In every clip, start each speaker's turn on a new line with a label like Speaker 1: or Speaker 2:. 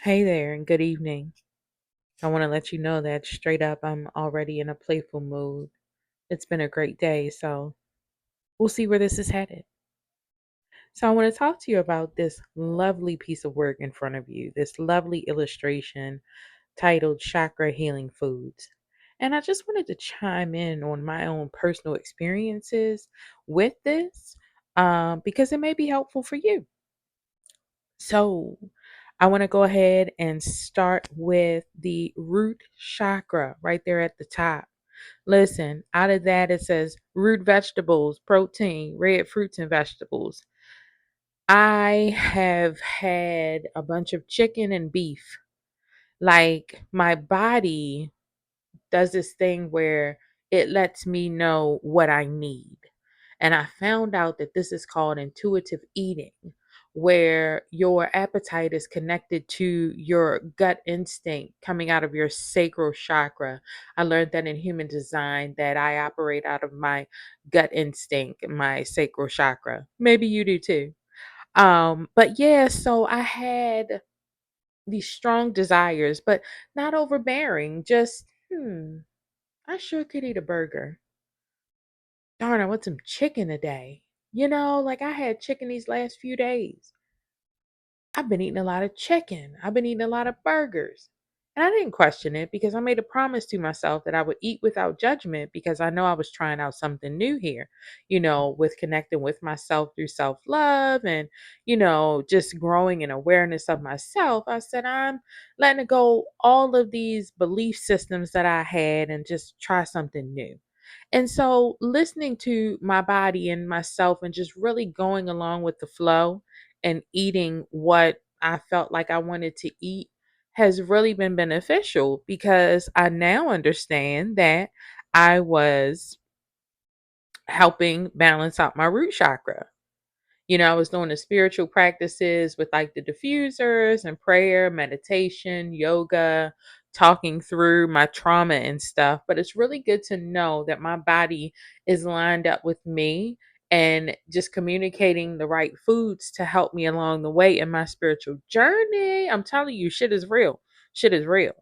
Speaker 1: Hey there, and good evening. I want to let you know that straight up, I'm already in a playful mood. It's been a great day, so we'll see where this is headed. So, I want to talk to you about this lovely piece of work in front of you, this lovely illustration titled Chakra Healing Foods. And I just wanted to chime in on my own personal experiences with this because it may be helpful for you. So, I want to go ahead and start with the root chakra right there at the top. Listen, out of that, it says root vegetables, protein, red fruits, and vegetables. I have had a bunch of chicken and beef. Like, my body does this thing where it lets me know what I need. And I found out that this is called intuitive eating, where your appetite is connected to your gut instinct coming out of your sacral chakra. I learned that in human design that I operate out of my gut instinct, my sacral chakra. Maybe you do too. But yeah, so I had these strong desires, but not overbearing, just I sure could eat a burger. Darn, I want some chicken today. Like I had chicken these last few days. I've been eating a lot of chicken. I've been eating a lot of burgers. And I didn't question it because I made a promise to myself that I would eat without judgment because I know I was trying out something new here, with connecting with myself through self love and, just growing in awareness of myself. I said, I'm letting go all of these belief systems that I had and just try something new. And so listening to my body and myself and just really going along with the flow and eating what I felt like I wanted to eat has really been beneficial because I now understand that I was helping balance out my root chakra. I was doing the spiritual practices with like the diffusers and prayer, meditation, yoga, talking through my trauma and stuff. But it's really good to know that my body is lined up with me and just communicating the right foods to help me along the way in my spiritual journey. I'm telling you, shit is real. Shit is real.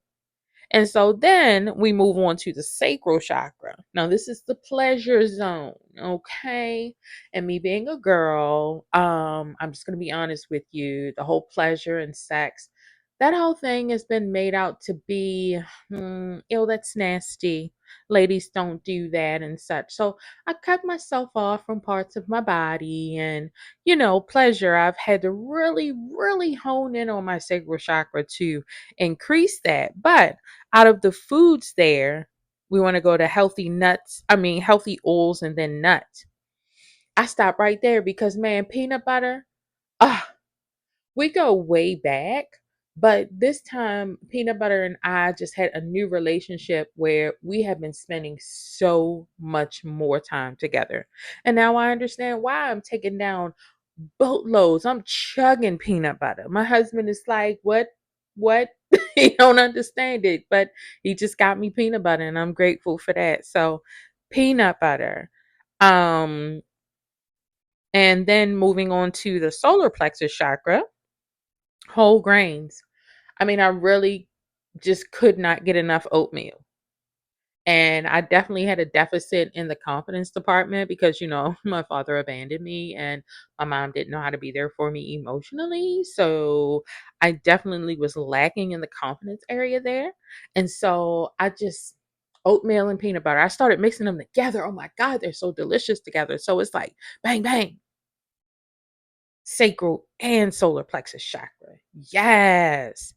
Speaker 1: And so then we move on to the sacral chakra. Now, this is the pleasure zone, okay? And me being a girl, I'm just going to be honest with you. The whole pleasure and sex, that whole thing has been made out to be, ew, that's nasty. Ladies don't do that and such. So I cut myself off from parts of my body and, pleasure. I've had to really, really hone in on my sacral chakra to increase that. But out of the foods there, we want to go to healthy oils and then nuts. I stop right there because man, peanut butter, ah, we go way back. But this time, peanut butter and I just had a new relationship where we have been spending so much more time together. And now I understand why I'm taking down boatloads. I'm chugging peanut butter. My husband is like, "What? What?" He don't understand it, but he just got me peanut butter, and I'm grateful for that. So, peanut butter. Um, and then moving on to the solar plexus chakra, whole grains. I mean, I really just could not get enough oatmeal. And I definitely had a deficit in the confidence department because, my father abandoned me and my mom didn't know how to be there for me emotionally. So I definitely was lacking in the confidence area there. And so I just, oatmeal and peanut butter, I started mixing them together. Oh my God, they're so delicious together. So it's like bang, bang, sacral and solar plexus chakra. Yes.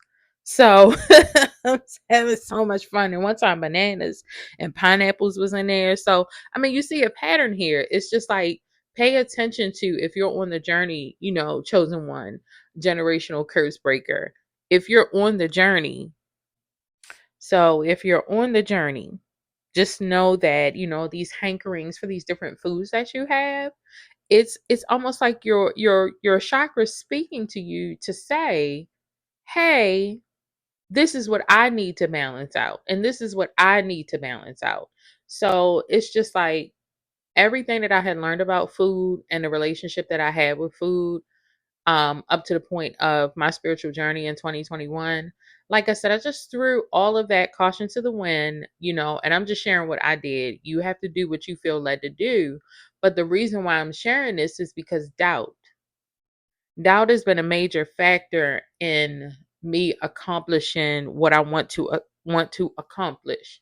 Speaker 1: So I was having so much fun. And one time bananas and pineapples was in there. So I mean you see a pattern here. It's just like pay attention to if you're on the journey, chosen one, generational curse breaker. If you're on the journey, so if you're on the journey, just know that, these hankerings for these different foods that you have, it's almost like your chakra speaking to you to say, "Hey, this is what I need to balance out, and this is what I need to balance out." So it's just like everything that I had learned about food and the relationship that I had with food. up to the point of my spiritual journey in 2021. Like I said, I just threw all of that caution to the wind, and I'm just sharing what I did. You have to do what you feel led to do. But the reason why I'm sharing this is because doubt has been a major factor in me accomplishing what I want to accomplish.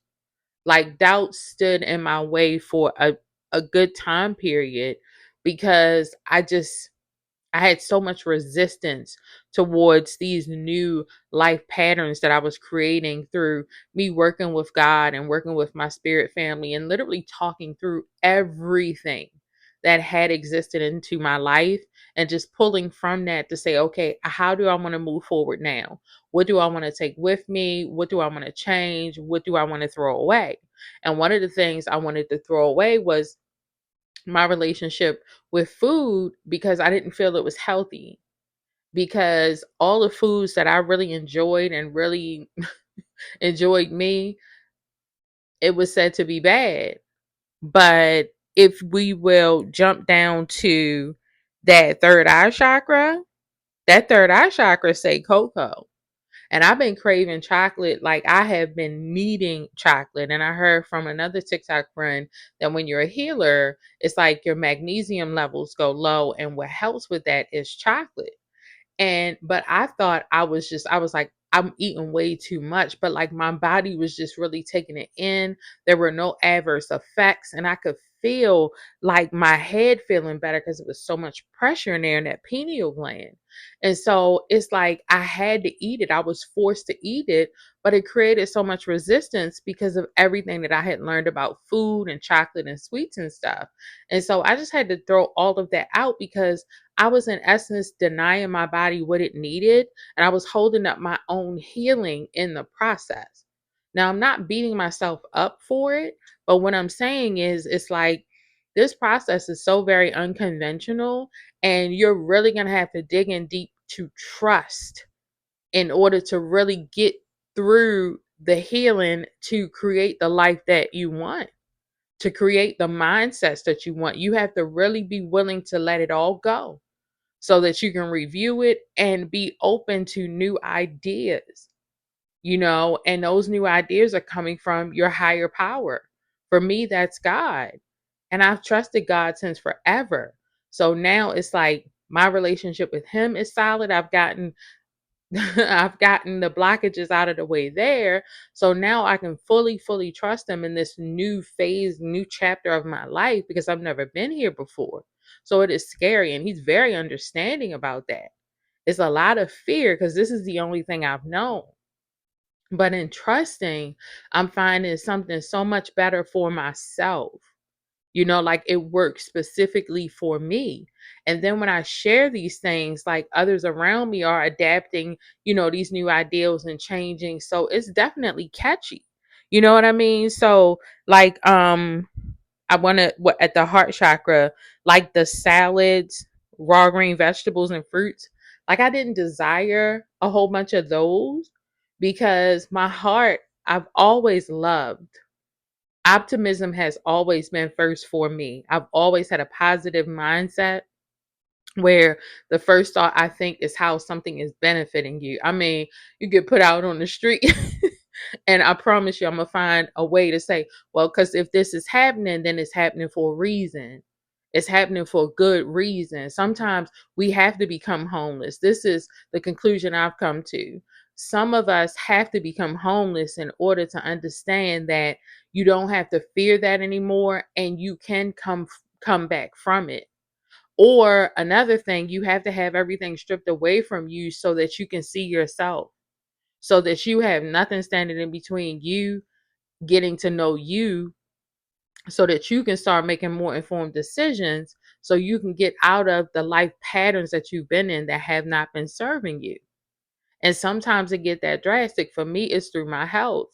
Speaker 1: Like doubt stood in my way for a good time period because I had so much resistance towards these new life patterns that I was creating through me working with God and working with my spirit family and literally talking through everything that had existed into my life and just pulling from that to say, okay, how do I want to move forward now? What do I want to take with me? What do I want to change? What do I want to throw away? And one of the things I wanted to throw away was my relationship with food because I didn't feel it was healthy. Because all the foods that I really enjoyed and really enjoyed me, it was said to be bad. But if we will jump down to that third eye chakra say cocoa. And I've been craving chocolate, like I have been needing chocolate. And I heard from another TikTok friend that when you're a healer, it's like your magnesium levels go low. And what helps with that is chocolate. But I thought I was like, I'm eating way too much, but like my body was just really taking it in. There were no adverse effects, and I could feel like my head feeling better because it was so much pressure in there in that pineal gland. And so it's like I had to eat it. I was forced to eat it, but it created so much resistance because of everything that I had learned about food and chocolate and sweets and stuff. And so I just had to throw all of that out because I was in essence denying my body what it needed, and I was holding up my own healing in the process. Now, I'm not beating myself up for it, but what I'm saying is it's like this process is so very unconventional, and you're really going to have to dig in deep to trust in order to really get through the healing to create the life that you want, to create the mindsets that you want. You have to really be willing to let it all go so that you can review it and be open to new ideas, and those new ideas are coming from your higher power. For me, that's God. And I've trusted God since forever. So now it's like my relationship with him is solid. I've gotten I've gotten the blockages out of the way there. So now I can fully trust him in this new phase, new chapter of my life because I've never been here before. So it is scary. And he's very understanding about that. It's a lot of fear because this is the only thing I've known. But in trusting, I'm finding something so much better for myself. Like it works specifically for me. And then when I share these things, like others around me are adapting, these new ideals and changing. So it's definitely catchy. You know what I mean? So like I want to what at the heart chakra, like the salads, raw green vegetables and fruits. Like I didn't desire a whole bunch of those because my heart I've always loved. Optimism has always been first for me. I've always had a positive mindset where the first thought I think is how something is benefiting you. I mean, you get put out on the street and I promise you I'm going to find a way to say, well, cuz if this is happening, then it's happening for a reason. It's happening for a good reason. Sometimes we have to become homeless. This is the conclusion I've come to. Some of us have to become homeless in order to understand that you don't have to fear that anymore and you can come back from it. Or another thing, you have to have everything stripped away from you so that you can see yourself, so that you have nothing standing in between you getting to know you, so that you can start making more informed decisions, so you can get out of the life patterns that you've been in that have not been serving you. And sometimes it get that drastic. For me, it's through my health.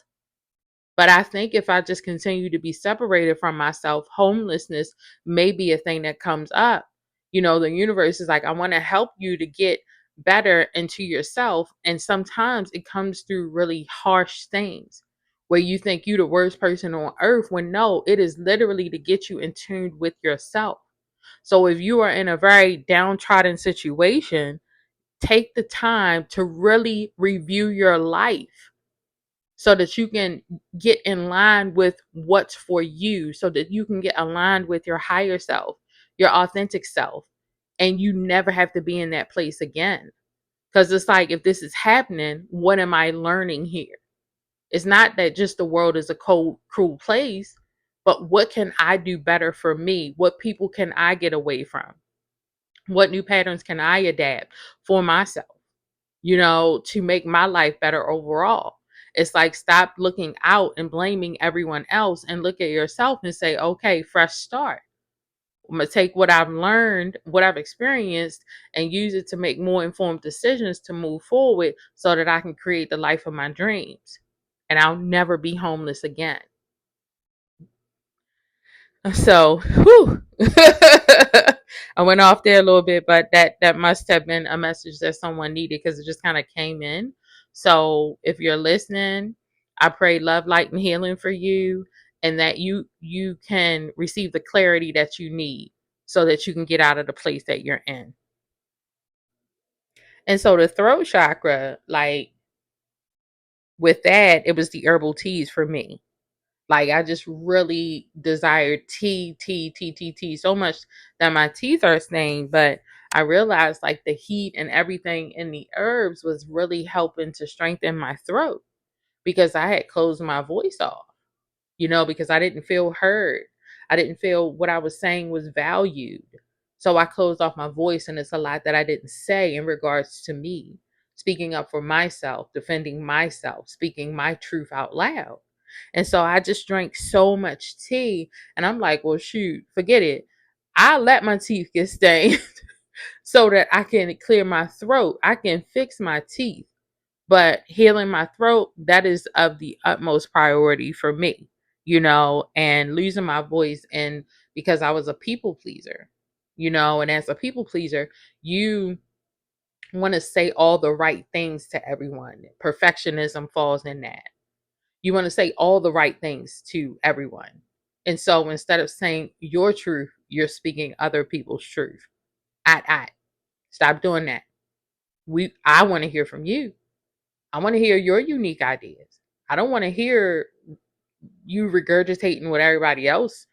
Speaker 1: But I think if I just continue to be separated from myself, homelessness may be a thing that comes up. The universe is like, I want to help you to get better into yourself. And sometimes it comes through really harsh things where you think you're the worst person on earth, when no, it is literally to get you in tune with yourself. So if you are in a very downtrodden situation, take the time to really review your life so that you can get in line with what's for you, so that you can get aligned with your higher self, your authentic self, and you never have to be in that place again. Because it's like, if this is happening, what am I learning here? It's not that just the world is a cold, cruel place, but what can I do better for me? What people can I get away from? What new patterns can I adapt for myself, to make my life better overall? It's like, stop looking out and blaming everyone else and look at yourself and say, okay, fresh start. I'm going to take what I've learned, what I've experienced, and use it to make more informed decisions to move forward so that I can create the life of my dreams. And I'll never be homeless again. So, whew. I went off there a little bit, but that must have been a message that someone needed, because it just kind of came in. So, if you're listening, I pray love, light, and healing for you, and that you can receive the clarity that you need so that you can get out of the place that you're in. And so the throat chakra, like, with that, it was the herbal teas for me. Like, I just really desired tea so much that my teeth are stained. But I realized, like, the heat and everything in the herbs was really helping to strengthen my throat, because I had closed my voice off, because I didn't feel heard. I didn't feel what I was saying was valued. So I closed off my voice, and it's a lot that I didn't say in regards to me, speaking up for myself, defending myself, speaking my truth out loud. And so I just drank so much tea, and I'm like, well, shoot, forget it. I let my teeth get stained so that I can clear my throat. I can fix my teeth, but healing my throat, that is of the utmost priority for me, and losing my voice. And because I was a people pleaser, and as a people pleaser, you want to say all the right things to everyone. Perfectionism falls in that. You want to say all the right things to everyone. And so instead of saying your truth, you're speaking other people's truth. I stop doing that. I want to hear from you. I want to hear your unique ideas. I don't want to hear you regurgitating what everybody else,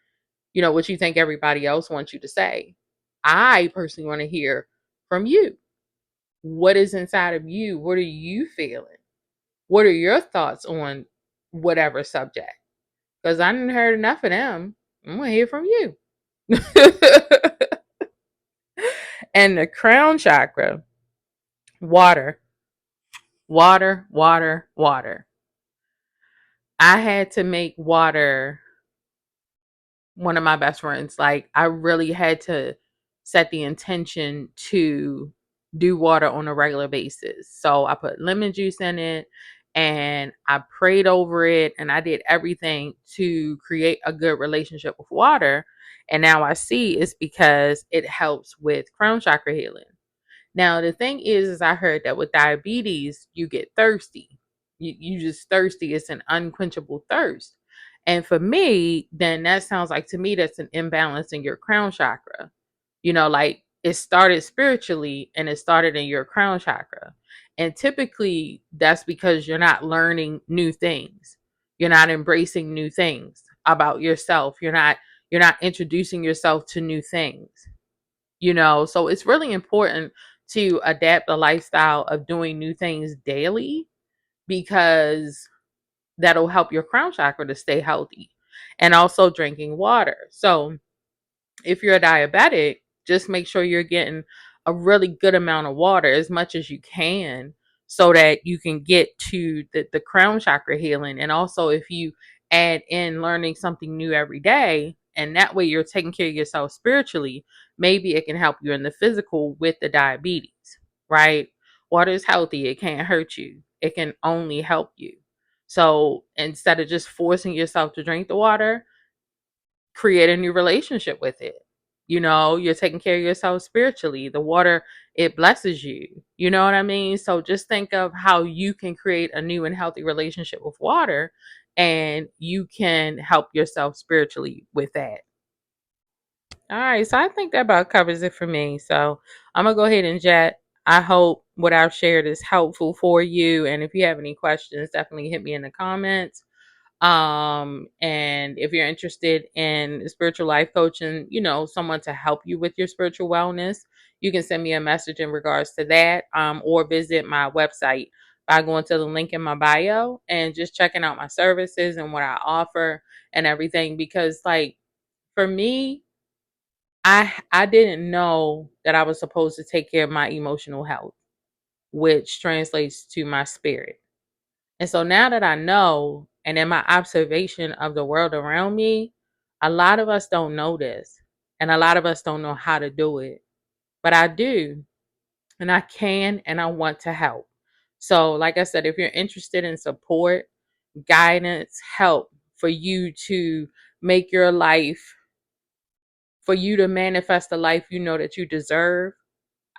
Speaker 1: what you think everybody else wants you to say. I personally want to hear from you. What is inside of you? What are you feeling? What are your thoughts on whatever subject? Because I didn't heard enough of them. I'm going to hear from you. And the crown chakra, water, water, water, water. I had to make water one of my best friends. Like, I really had to set the intention to do water on a regular basis. So I put lemon juice in it, and I prayed over it, and I did everything to create a good relationship with water. And now I see it's because it helps with crown chakra healing. Now, the thing is I heard that with diabetes, you get thirsty. You just thirsty. It's an unquenchable thirst. And for me, then that sounds like, to me, that's an imbalance in your crown chakra. Like, it started spiritually and it started in your crown chakra. And typically that's because you're not learning new things. You're not embracing new things about yourself. You're not introducing yourself to new things. So it's really important to adapt a lifestyle of doing new things daily, because that'll help your crown chakra to stay healthy. And also drinking water. So if you're a diabetic, just make sure you're getting a really good amount of water, as much as you can, so that you can get to the crown chakra healing. And also, if you add in learning something new every day, and that way you're taking care of yourself spiritually, maybe it can help you in the physical with the diabetes, right? Water is healthy. It can't hurt you. It can only help you. So instead of just forcing yourself to drink the water, create a new relationship with it. You're taking care of yourself spiritually. The water, it blesses you. You know what I mean? So just think of how you can create a new and healthy relationship with water, and you can help yourself spiritually with that. All right. So I think that about covers it for me. So I'm going to go ahead and jet. I hope what I've shared is helpful for you. And if you have any questions, definitely hit me in the comments. And if you're interested in spiritual life coaching, someone to help you with your spiritual wellness, you can send me a message in regards to that, or visit my website by going to the link in my bio and just checking out my services and what I offer and everything. Because like for me, I didn't know that I was supposed to take care of my emotional health, which translates to my spirit. And so now that I know, and in my observation of the world around me, a lot of us don't know this. And a lot of us don't know how to do it. But I do. And I can and I want to help. So, like I said, if you're interested in support, guidance, help for you to make your life, for you to manifest the life you know that you deserve,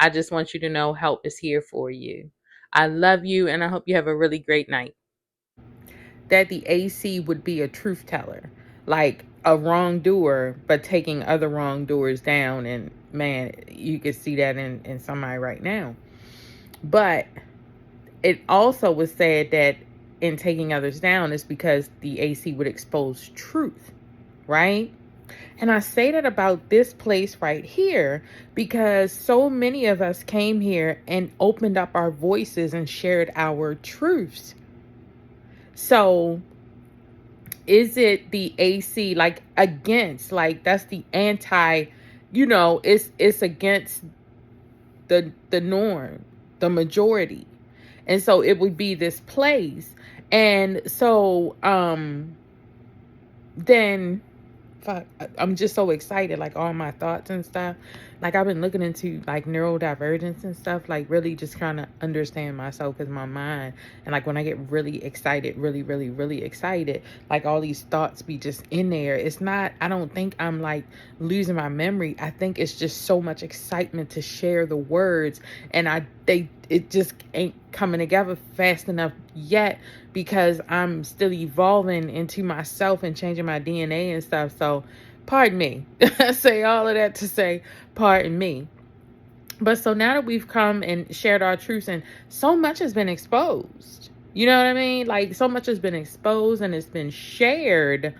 Speaker 1: I just want you to know help is here for you. I love you and I hope you have a really great night. That the AC would be a truth teller, like a wrongdoer, but taking other wrongdoers down. And man, you can see that in somebody right now. But it also was said that in taking others down is because the AC would expose truth, right? And I say that about this place right here because so many of us came here and opened up our voices and shared our truths. So is it the AC like against, like that's the anti, it's against the norm, the majority. And so it would be this place. And so then fuck, I'm just so excited, like all my thoughts and stuff. Like I've been looking into like neurodivergence and stuff, like really just trying to understand myself, because my mind, and like when I get really excited, really, really, really excited, like all these thoughts be just in there. It's not, I don't think I'm like losing my memory. I think it's just so much excitement to share the words, and it just ain't coming together fast enough yet because I'm still evolving into myself and changing my DNA and stuff. So pardon me. I say all of that to say pardon me. But so now that we've come and shared our truths, and so much has been exposed, you know what I mean? Like so much has been exposed and it's been shared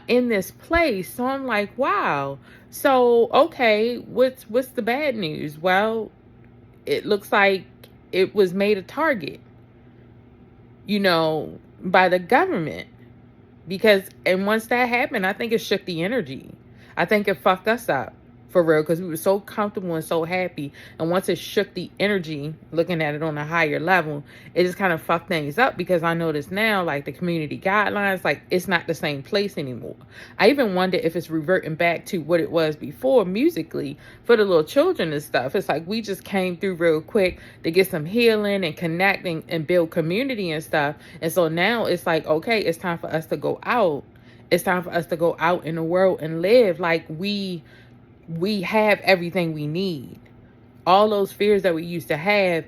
Speaker 1: in this place. So I'm like, wow. So okay, what's the bad news? Well, it looks like it was made a target, by the government. And once that happened, I think it shook the energy. I think it fucked us up for real, because we were so comfortable and so happy. And once it shook the energy, looking at it on a higher level, it just kind of fucked things up, because I notice now, like the community guidelines, like it's not the same place anymore. I even wonder if it's reverting back to what it was before musically for the little children and stuff. It's like we just came through real quick to get some healing and connecting and build community and stuff. And so now it's like, okay, it's time for us to go out. It's time for us to go out in the world and live like we have everything we need. All those fears that we used to have,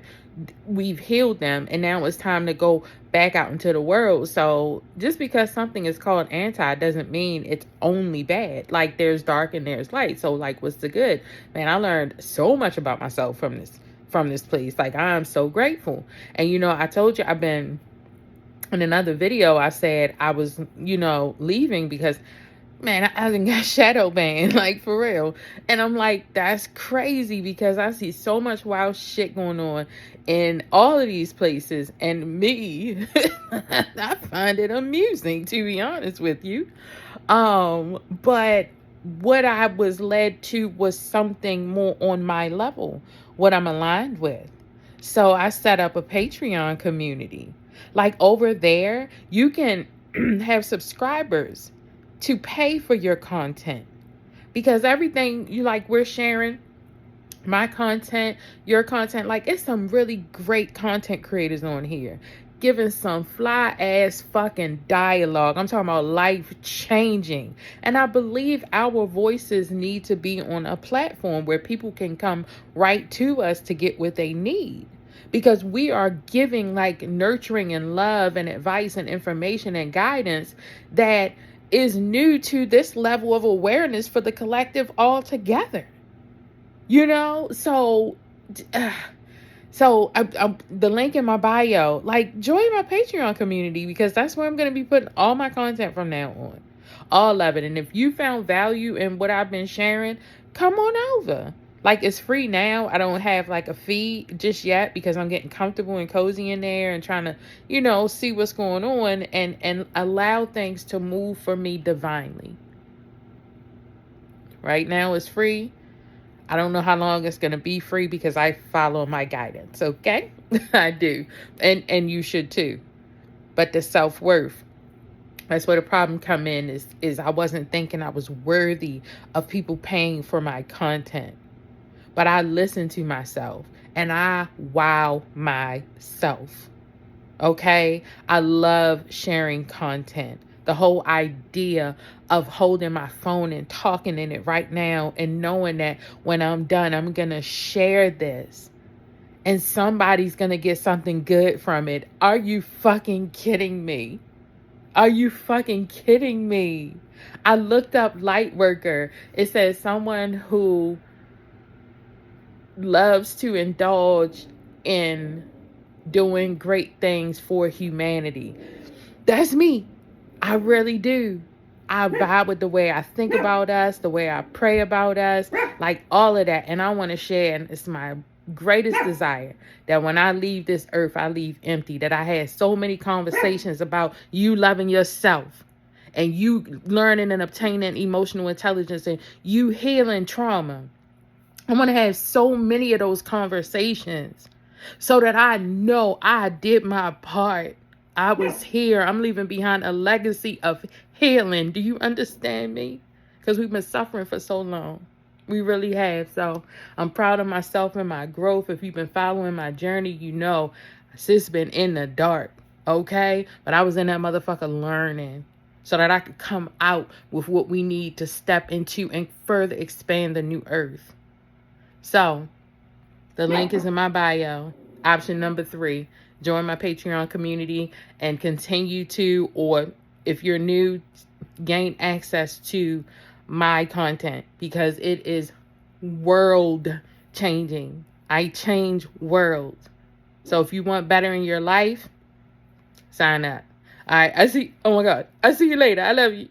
Speaker 1: we've healed them, and now it's time to go back out into the world. So just because something is called anti doesn't mean it's only bad. Like there's dark and there's light. So like, what's the good? Man, I learned so much about myself from this place. Like I'm so grateful. And I told you, I've been in another video, I said I was leaving because, man, I done got shadow banned, like for real. And I'm like, that's crazy, because I see so much wild shit going on in all of these places. And me, I find it amusing, to be honest with you. But what I was led to was something more on my level, what I'm aligned with. So I set up a Patreon community. Like over there, you can have subscribers to pay for your content, because everything we're sharing, my content, your content, like it's some really great content creators on here giving some fly ass fucking dialogue. I'm talking about life changing. And I believe our voices need to be on a platform where people can come right to us to get what they need, because we are giving like nurturing and love and advice and information and guidance that is new to this level of awareness for the collective altogether. So So the link in my bio, like join my Patreon community because that's where I'm going to be putting all my content from now on. All of it. And if you found value in what I've been sharing, come on over. Like it's free now. I don't have like a fee just yet because I'm getting comfortable and cozy in there and trying to, see what's going on and allow things to move for me divinely. Right now it's free. I don't know how long it's going to be free because I follow my guidance, okay? I do. And you should too. But the self-worth, that's where the problem come in is I wasn't thinking I was worthy of people paying for my content. But I listen to myself and I wow myself. Okay? I love sharing content. The whole idea of holding my phone and talking in it right now and knowing that when I'm done, I'm going to share this and somebody's going to get something good from it. Are you fucking kidding me? Are you fucking kidding me? I looked up light worker. It says someone who loves to indulge in doing great things for humanity. That's me. I really do. I vibe with the way I think about us, the way I pray about us, like all of that. And I want to share, and it's my greatest desire that when I leave this earth, I leave empty, that I had so many conversations about you loving yourself and you learning and obtaining emotional intelligence and you healing trauma. I want to have so many of those conversations so that I know I did my part. I was here. I'm leaving behind a legacy of healing. Do you understand me? Because we've been suffering for so long. We really have. So I'm proud of myself and my growth. If you've been following my journey, you know, sis been in the dark. Okay? But I was in that motherfucker learning so that I could come out with what we need to step into and further expand the new earth. So the link is in my bio. Option number 3, join my Patreon community and continue to, or if you're new, gain access to my content because it is world changing. I change worlds. So if you want better in your life, sign up. All right. Oh my God. I see you later. I love you.